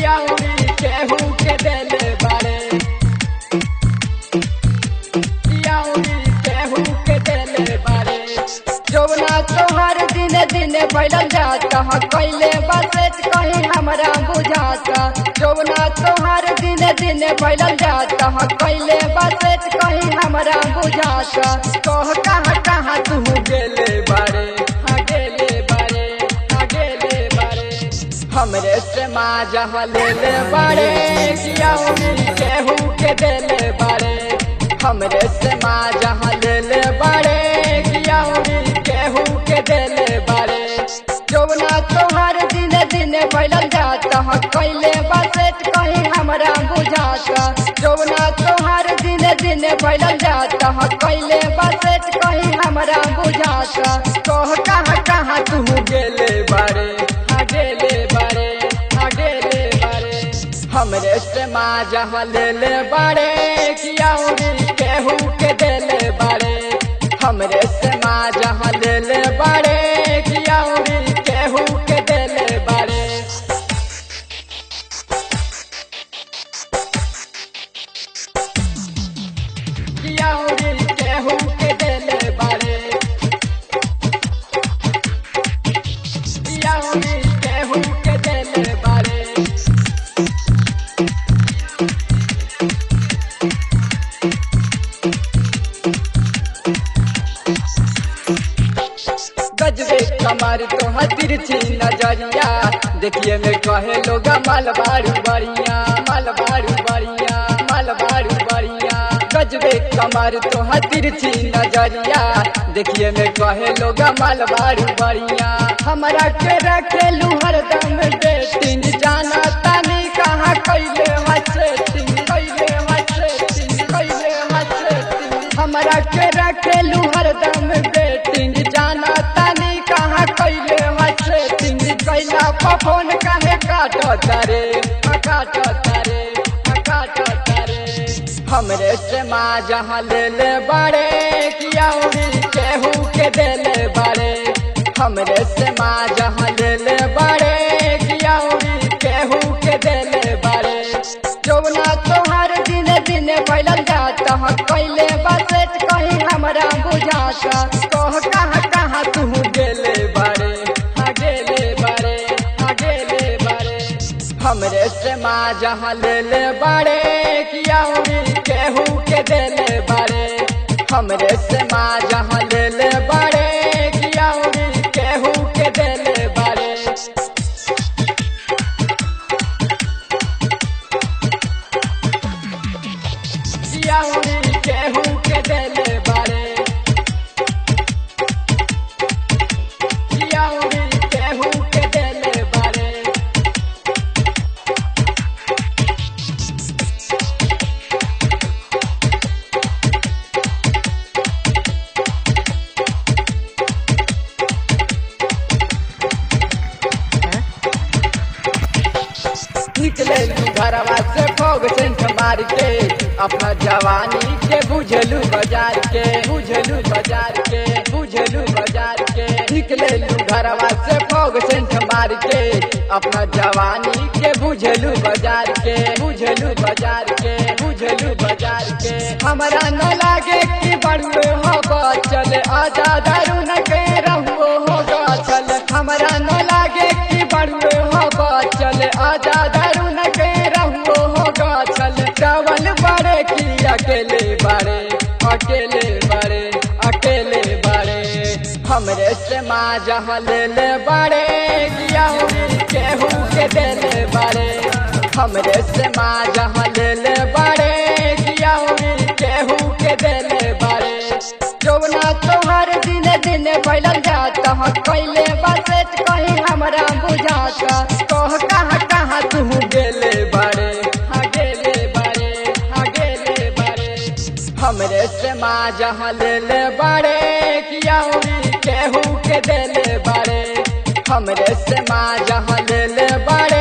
कियाउरी केहू के देले बारे, कियाउरी केहू के देले बारे। जौना तोहर दिने दिने फैलल जाता कैले बसेट कहीं हमरा बुझाता। जौना तोहर दिने दिने फैलल जाता कैले बसेट कहीं हमरा बुझाता। कह कहाँ कहाँ तू गेले बारे, हाँ गेले बारे, हाँ गेले बारे। हमरे से माजा लेले बारे, कियाउरी केहू के देले बारे। हमरे से माजा लेले बारे, कियाउरी केहू के देले बारे। जौना तोहर दिने दिने फैलल जाता कैले बसेट कहीं हमरा बुझाता। जौना तोहर दिने दिने फैलल जाता कैले बसेट कहीं हमरा बुझाता। कह कहाँ कहाँ तू गेले बारे, हाँ गेले बारे, हाँ गेले बारे। हमरे से माजा लेले बारे, कियाउरी केहू के देले बारे। हमरे से माजा लेले बारे, कियाउरी केहू के देले बारे। कियाउरी केहू के देले बारे, कियाउरी केहू के देले बारे। गजबे कमर तो तिरछी नजरिया, देखिए में कहे लोग मालबारू बढ़िया, मालबारू बढ़िया, मालबारू बढ़िया। गजबे कमर तो तिरछी नजरिया, देखिए में कहे लोग मालबारू बढ़िया। हमरा के रखेलू हरदम डेटिंग, जाना तानी कहाँ कैले हसेटिंग, कैले हसेटिंग, कैले हसेटिंग। हमरा के रखेलू हरदम डेटिंग, जाना तानी कहाँ कैले हसेटिंग। कैला फोन काहे काटता रे, काटता रे, काटता रे। हमरे से माजा लेले बारे, कियाउरी केहू के देले बारे। हमरे से माजा लेले बारे, कियाउरी केहू के देले बारे। जौना तोहर दिने दिने फैलल जाता कैले बसेट कहीं हमरा बुझाता। कह कहाँ कहाँ तू गेले बारे, हाँ गेले बारे, हाँ गेले बारे। हमरे से माजा लेले बारे, कियाउरी केहू के देले बारे। हमरे से माजा लेले बारे, कियाउरी केहू के देले बारे। कियाउरी केहू के देले बारे, कियाउरी केहू के देले बारे। निकले घरवा से फोग सेंट मार के, अपना जवानी के बुझलू बाजार के, बुझलू बाजार के, बुझलू बाजार के। निकले घरवा से फोग सेंट मार के, अपना जवानी के बुझलू बाजार के, बुझलू बाजार के, बुझलू बाजार के। हमरा न लागे कि बड़ुए होगा चल, आजा दारू न के रहुओ होगा चल। हमरा न लागे कि बड़ुए होगा चल, आजा दारू न के रहुओ होगा चल। डबल बारे की अकेले बारे, अकेले बारे, अकेले बारे। हमरे से माजा लेले बारे, कियाउरी केहू के देले बारे। हमरे से माजा लेले बारे, कियाउरी केहू के देले बारे। जौना तोहर दिने दिने फैलल जाता कैले बसेट कहीं हमरा बुझाता। कह कहाँ कहाँ तू गेले बारे, हाँ गेले बारे, हाँ गेले बारे। हमरे से माजा लेले बारे, कियाउरी केहू के देले बारे। हमरे से माजा लेले बारे,